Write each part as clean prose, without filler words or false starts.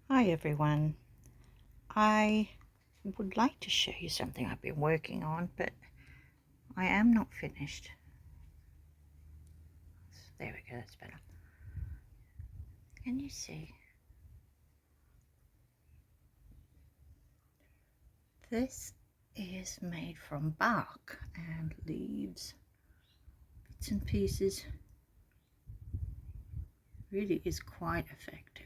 Hi everyone. I would like to show you something I've been working on, but I am not finished. There we go, that's better. Can you see? This is made from bark and leaves, bits and pieces. Really is quite effective.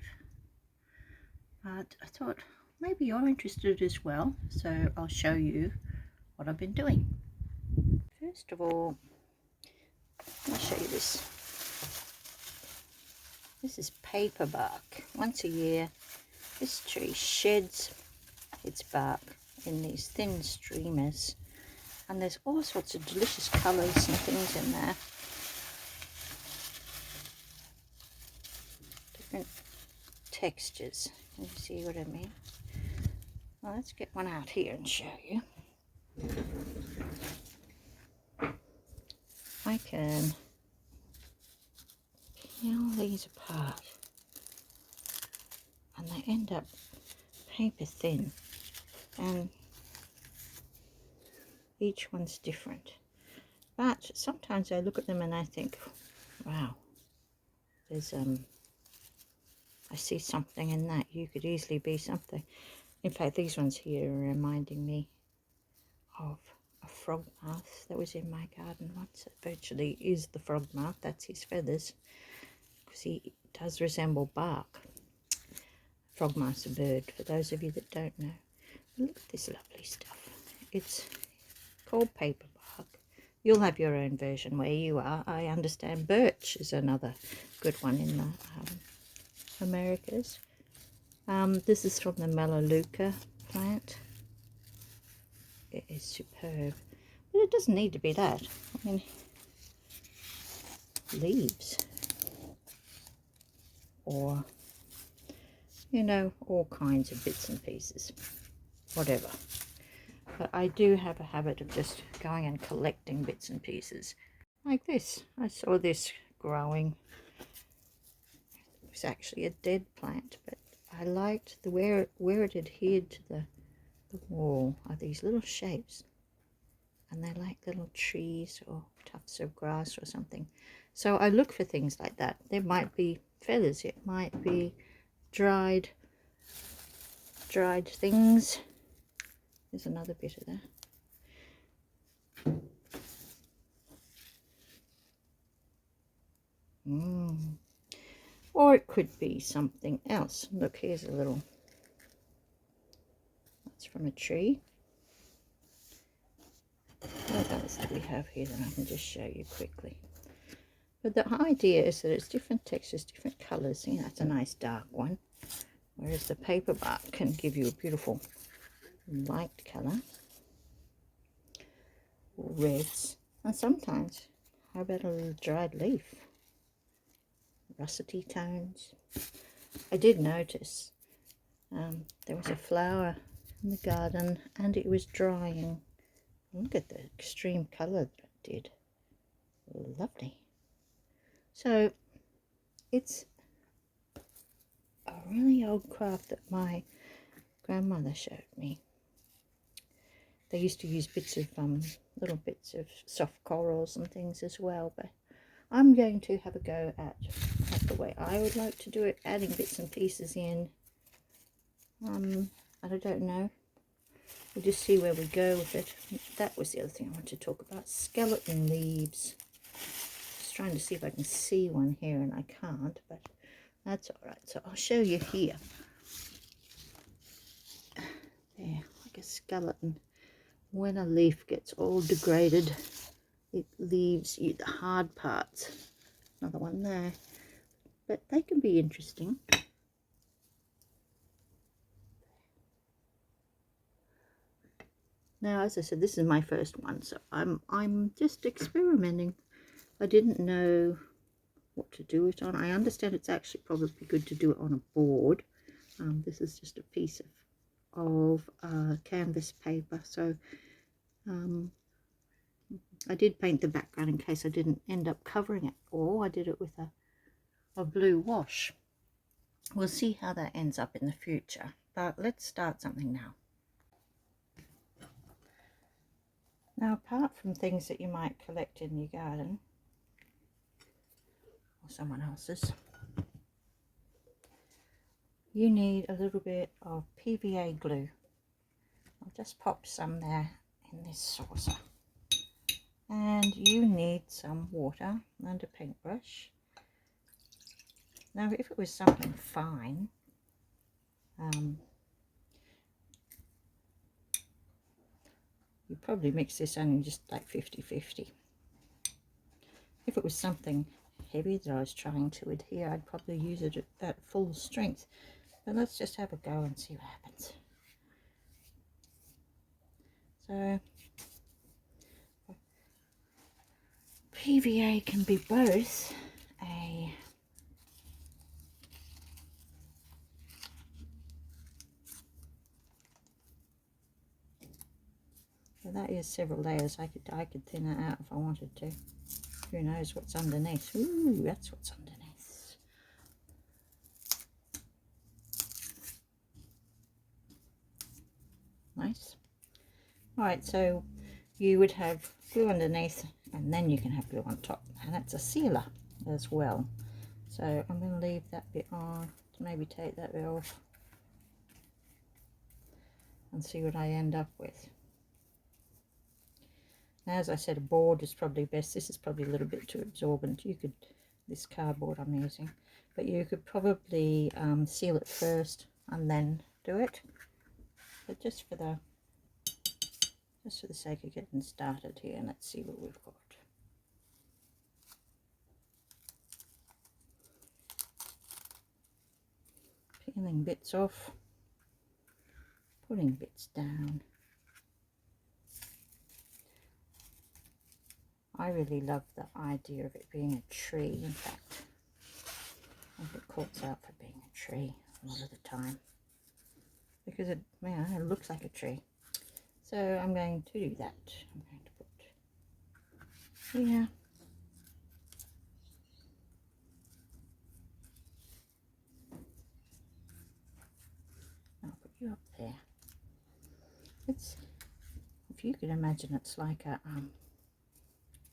But I thought maybe you're interested as well, so I'll show you what I've been doing. First of all, I'll show you this. This is paperbark. Once a year, this tree sheds its bark in these thin streamers, and there's all sorts of delicious colours and things in there. Different textures. Can you see what I mean? Well, let's get one out here and show you. I can peel these apart and they end up paper thin, and each one's different. But sometimes I look at them and I think, wow, there's I see something in that. You could easily be something. In fact, these ones here are reminding me of a frog mouth that was in my garden once. It virtually is the frog mouth. That's his feathers, because he does resemble bark. Frog mouth's a bird, for those of you that don't know. But look at this lovely stuff. It's called paperbark. You'll have your own version where you are. I understand birch is another good one in the Americas. This is from the Melaleuca plant. It is superb, but it doesn't need to be that. I mean, leaves, or you know, all kinds of bits and pieces, whatever. But I do have a habit of just going and collecting bits and pieces like this. I saw this growing. It was actually a dead plant, but I liked the where it adhered to the wall are these little shapes, and they're like little trees or tufts of grass or something. So I look for things like that. There might be feathers, it might be dried things. There's another bit of that. Or it could be something else. Look, here's a little, that's from a tree. What else do we have here that I can just show you quickly? But the idea is that it's different textures, different colours. See, that's a nice dark one, whereas the paperbark can give you a beautiful light colour, reds, and sometimes, how about a little dried leaf? Russety tones. I did notice there was a flower in the garden and it was drying. Look at the extreme colour that it did. Lovely. So it's a really old craft that my grandmother showed me. They used to use bits of little bits of soft corals and things as well, but I'm going to have a go at the way I would like to do it, adding bits and pieces in. And I don't know, we'll just see where we go with it. That was the other thing I wanted to talk about, skeleton leaves. Just trying to see if I can see one here, and I can't, but that's all right. So I'll show you here. There, like a skeleton. When a leaf gets all degraded, it leaves you the hard parts. Another one there, but they can be interesting. Now, as I said, this is my first one, so I'm just experimenting. I didn't know what to do it on. I understand it's actually probably good to do it on a board. This is just a piece of canvas paper, so I did paint the background in case I didn't end up covering it, or I did it with a blue wash. We'll see how that ends up in the future, but let's start something now. Now, apart from things that you might collect in your garden or someone else's, you need a little bit of PVA glue. I'll just pop some there in this saucer. And you need some water and a paintbrush. Now, if it was something fine, you probably mix this only just like 50-50. If it was something heavy that I was trying to adhere, I'd probably use it at full strength. But let's just have a go and see what happens. So PVA can be both a well, that is several layers. I could thin it out if I wanted to. Who knows what's underneath? Ooh, that's what's underneath. Nice. Alright, so you would have glue underneath and then you can have glue on top, and that's a sealer as well. So I'm going to leave that bit on to maybe take that bit off and see what I end up with. Now, as I said, a board is probably best. This is probably a little bit too absorbent. You could, this cardboard I'm using, but you could probably seal it first and then do it. But just for the sake of getting started here, let's see what we've got. Peeling bits off, putting bits down. I really love the idea of it being a tree. In fact, I think it calls out for being a tree a lot of the time, because it looks like a tree. So I'm going to do that. I'm going to put here. I'll put you up there. It's, if you can imagine, it's like a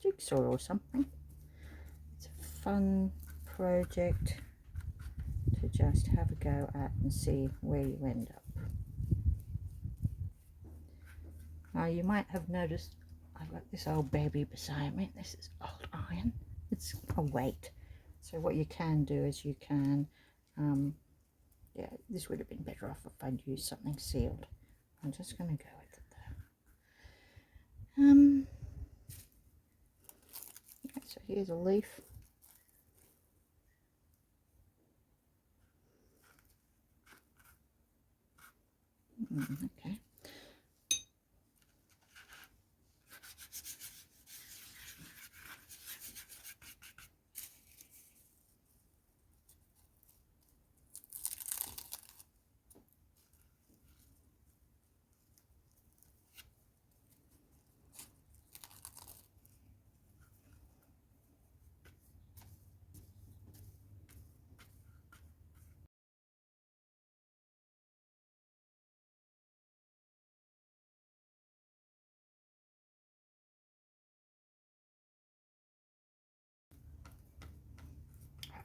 jigsaw or something. It's a fun project to just have a go at and see where you end up. Now, you might have noticed I've got this old baby beside me. This is old iron. It's a weight. So what you can do is you can, yeah, this would have been better off if I'd used something sealed. I'm just going to go with it though. Okay, so here's a leaf. Okay.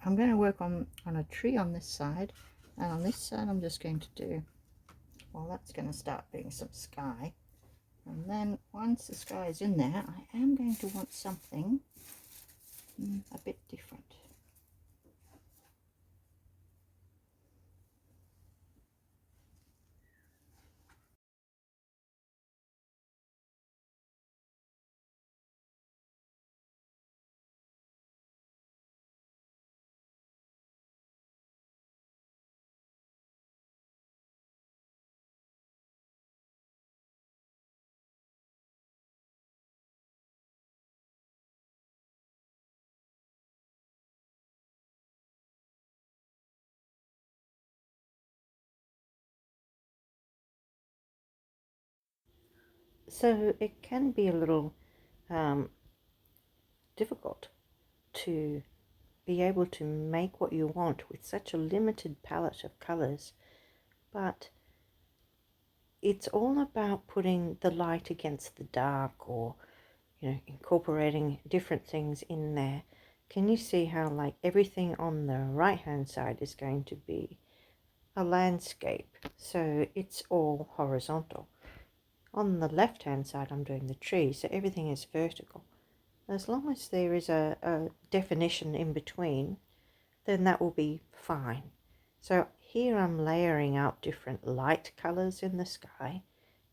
I'm going to work on a tree on this side, and on this side I'm just going to do, well, that's going to start being some sky, and then once the sky is in there, I am going to want something a bit different. So it can be a little difficult to be able to make what you want with such a limited palette of colors, but it's all about putting the light against the dark, or incorporating different things in there. Can you see how like everything on the right hand side is going to be a landscape, so it's all horizontal. On the left hand side I'm doing the trees, so everything is vertical. As long as there is a definition in between, then that will be fine. So here I'm layering out different light colors in the sky,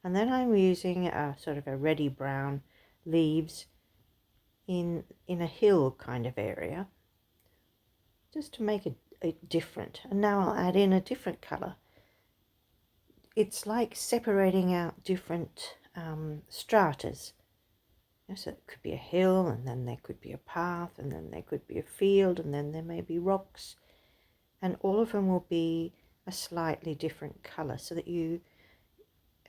and then I'm using a sort of a reddy brown leaves in a hill kind of area, just to make it different. And now I'll add in a different color. It's like separating out different stratas. So it could be a hill, and then there could be a path, and then there could be a field, and then there may be rocks, and all of them will be a slightly different color so that you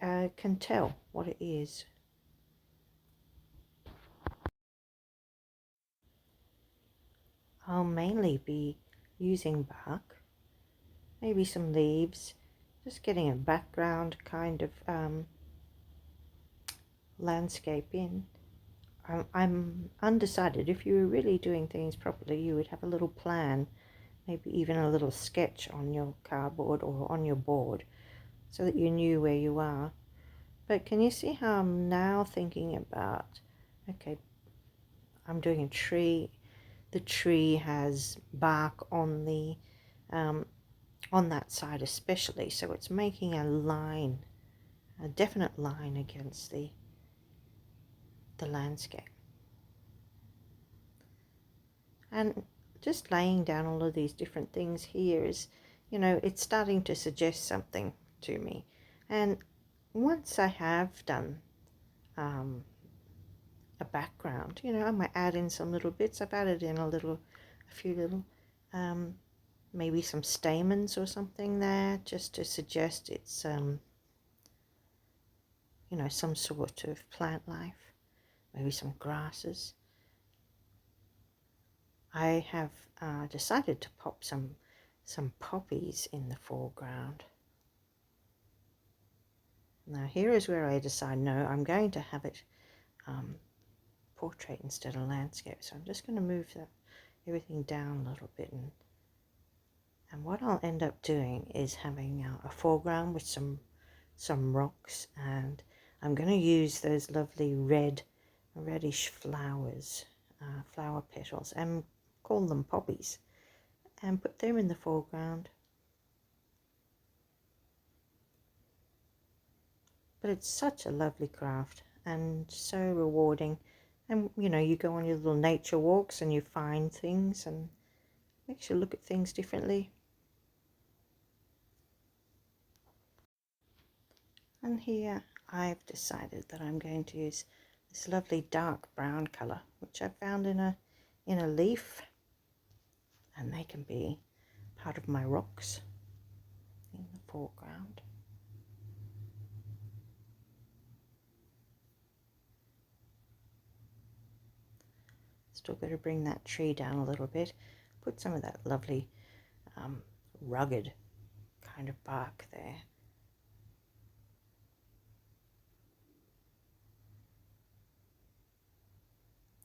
can tell what it is. I'll mainly be using bark, maybe some leaves, just getting a background kind of landscape in. I'm undecided. If you were really doing things properly, you would have a little plan, maybe even a little sketch on your cardboard or on your board, so that you knew where you are. But can you see how I'm now thinking about, okay, I'm doing a tree. The tree has bark on the on that side especially, so it's making a line, a definite line against the landscape. And just laying down all of these different things here is, it's starting to suggest something to me. And once I have done a background, I might add in some little bits. I've added in a few little maybe some stamens or something there, just to suggest it's some sort of plant life, maybe some grasses. I have decided to pop some poppies in the foreground. Now here is where I decide, no, I'm going to have it portrait instead of landscape. So I'm just going to move everything down a little bit, and what I'll end up doing is having a foreground with some rocks, and I'm going to use those lovely reddish flowers, flower petals, and call them poppies, and put them in the foreground. But it's such a lovely craft and so rewarding. And you go on your little nature walks and you find things, and makes you look at things differently. And here I've decided that I'm going to use this lovely dark brown colour, which I found in a leaf, and they can be part of my rocks in the foreground. Still got to bring that tree down a little bit, put some of that lovely rugged kind of bark there.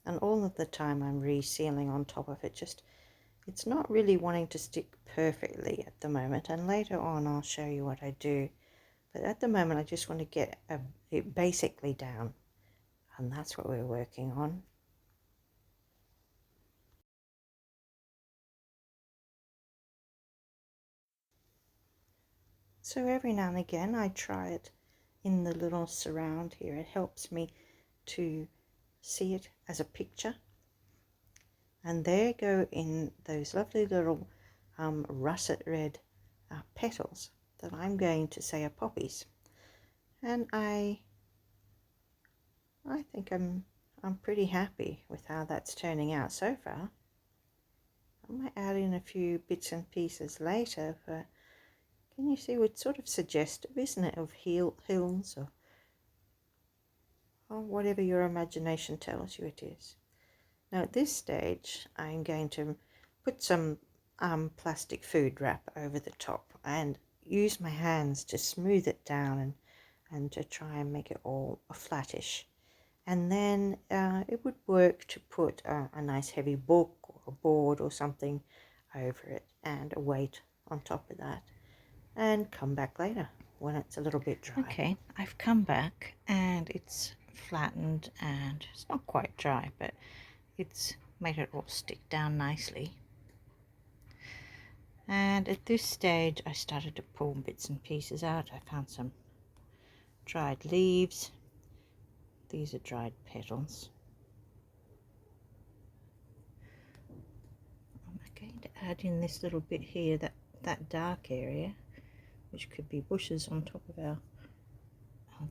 And all of the time I'm resealing on top of it. It's not really wanting to stick perfectly at the moment, and later on I'll show you what I do. But at the moment I just want to get it basically down, and that's what we're working on. So every now and again I try it in the little surround here. It helps me to see it as a picture. And there go in those lovely little russet red petals that I'm going to say are poppies. And I think I'm pretty happy with how that's turning out so far. I might add in a few bits and pieces later, but can you see, it's sort of suggestive, isn't it, of hills or whatever your imagination tells you it is. Now at this stage I'm going to put some plastic food wrap over the top and use my hands to smooth it down and to try and make it all flattish. And then it would work to put a nice heavy book or a board or something over it and a weight on top of that, and come back later when it's a little bit dry. Okay, I've come back and it's flattened and it's not quite dry, but it's made it all stick down nicely. And at this stage I started to pull bits and pieces out. I found some dried leaves. These are dried petals. I'm going to add in this little bit here, that dark area, which could be bushes on top of our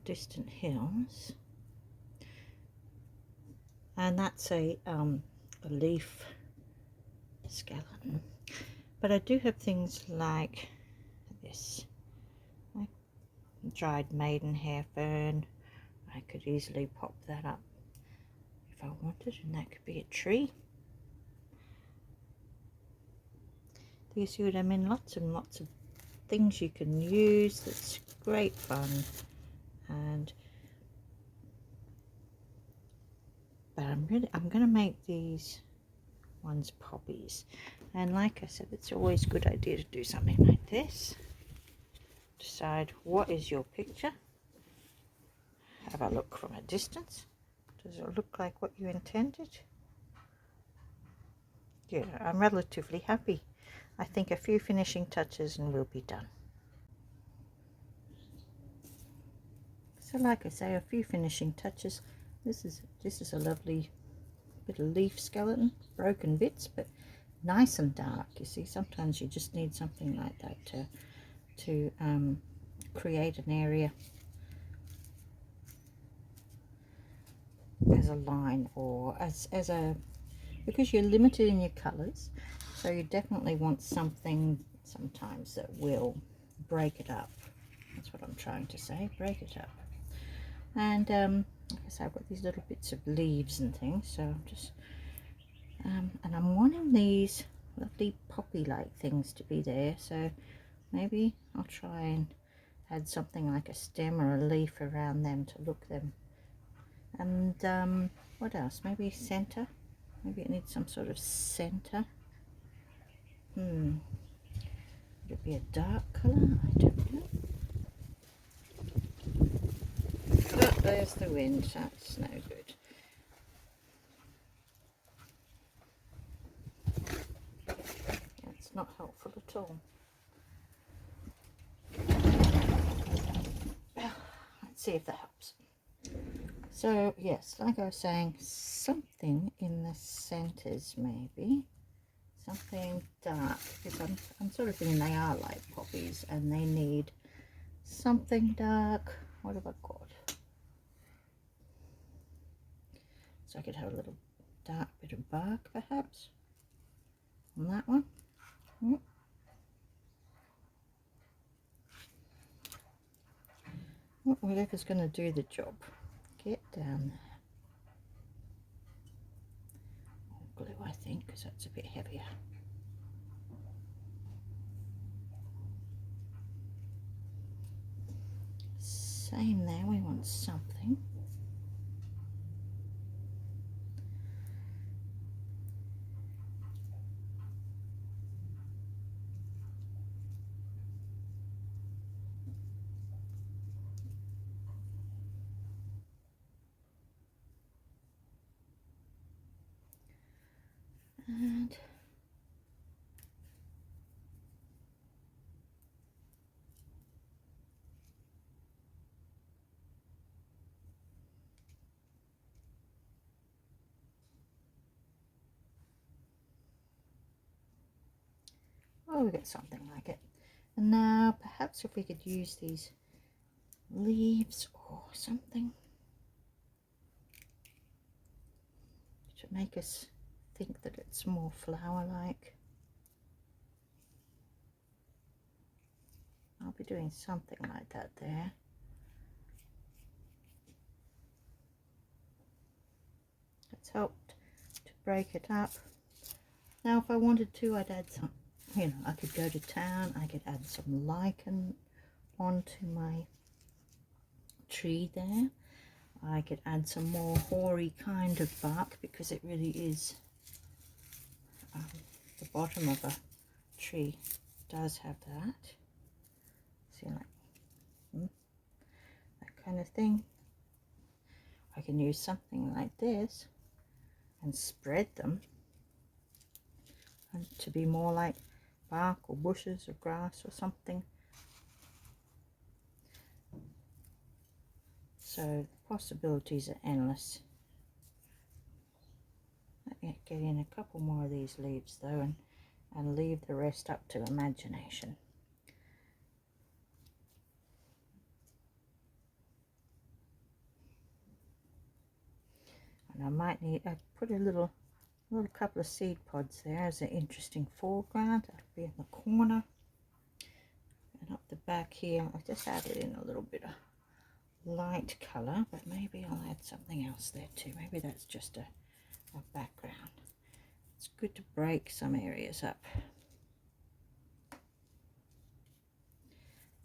distant hills. And that's a leaf skeleton. But I do have things like this, like dried maidenhair fern. I could easily pop that up if I wanted, and that could be a tree. Do you see what I mean? Lots and lots of things you can use. That's great fun. But I'm going to make these ones poppies. And like I said, it's always a good idea to do something like this. Decide what is your picture. Have a look from a distance. Does it look like what you intended? Yeah, I'm relatively happy. I think a few finishing touches and we'll be done. So like I say, a few finishing touches. This is a lovely bit of leaf skeleton, broken bits, but nice and dark. You see, sometimes you just need something like that to create an area as a line, or as a, because you're limited in your colors, so you definitely want something sometimes that will break it up. That's what I'm trying to say, break it up. And like I say, I've got these little bits of leaves and things, so I'm just and I'm wanting these lovely poppy like things to be there, so maybe I'll try and add something like a stem or a leaf around them to look them. And what else? Maybe center. Maybe it needs some sort of center. Would it be a dark color? I don't know. But there's the wind. That's no good. It's not helpful at all. Let's see if that helps. So yes, like I was saying, something in the centers, maybe something dark, because I'm sort of thinking they are like poppies and they need something dark. What have I got? So I could have a little dark bit of bark perhaps on that one. Whatever's going to do the job. Get down there. Glue, I think, because that's a bit heavier. Same there, we want something. And oh, we got something like it. And now perhaps if we could use these leaves or something to make us think that it's more flower-like. I'll be doing something like that there. It's helped to break it up. Now if I wanted to, I'd add some, you know, I could go to town, I could add some lichen onto my tree there. I could add some more hoary kind of bark, because it really is, the bottom of a tree does have that. See, like that kind of thing. I can use something like this and spread them and to be more like bark or bushes or grass or something. So the possibilities are endless. Let me get in a couple more of these leaves though, and leave the rest up to imagination. And I might need, I put a little couple of seed pods there as an interesting foreground. That'll be in the corner. And up the back here, I just added in a little bit of light colour, but maybe I'll add something else there too. Maybe that's just a background. It's good to break some areas up.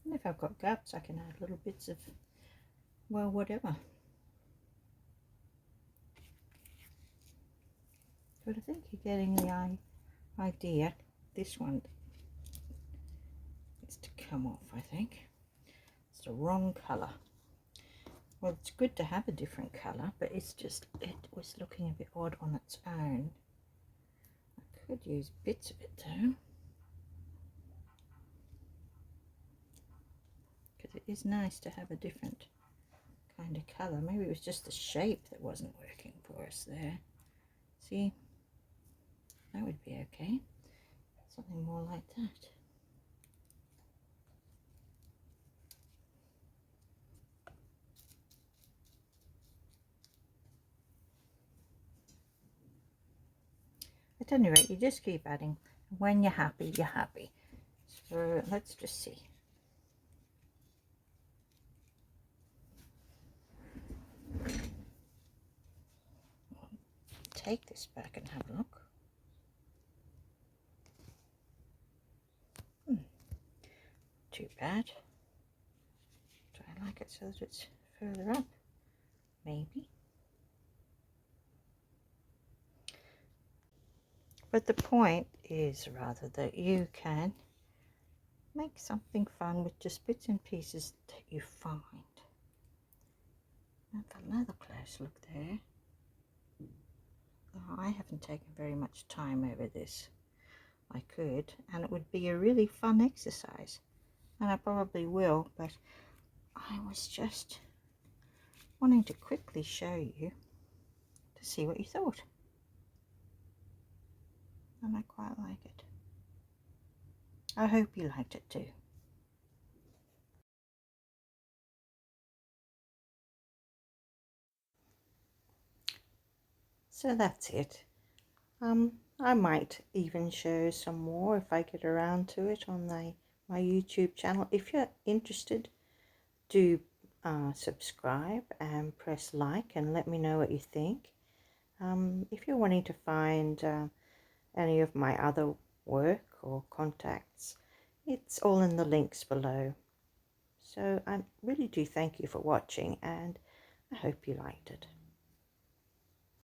And if I've got gaps, I can add little bits of, well, whatever. But I think you're getting the idea. This one is to come off, I think. It's the wrong colour. Well, it's good to have a different colour, but it's just, it was looking a bit odd on its own. I could use bits of it though, because it is nice to have a different kind of colour. Maybe it was just the shape that wasn't working for us there. See, that would be okay. Something more like that. At any rate, you just keep adding. When you're happy, you're happy. So let's just see. Take this back and have a look. Too bad. Do I like it so that it's further up? Maybe. But the point is rather that you can make something fun with just bits and pieces that you find. Have another close look there. Oh, I haven't taken very much time over this. I could, and it would be a really fun exercise, and I probably will, but I was just wanting to quickly show you to see what you thought. And I quite like it. I hope you liked it too. So that's it. I might even show some more if I get around to it on my YouTube channel. If you're interested, do subscribe and press like and let me know what you think. If you're wanting to find any of my other work or contacts, it's all in the links below. So I really do thank you for watching, and I hope you liked it.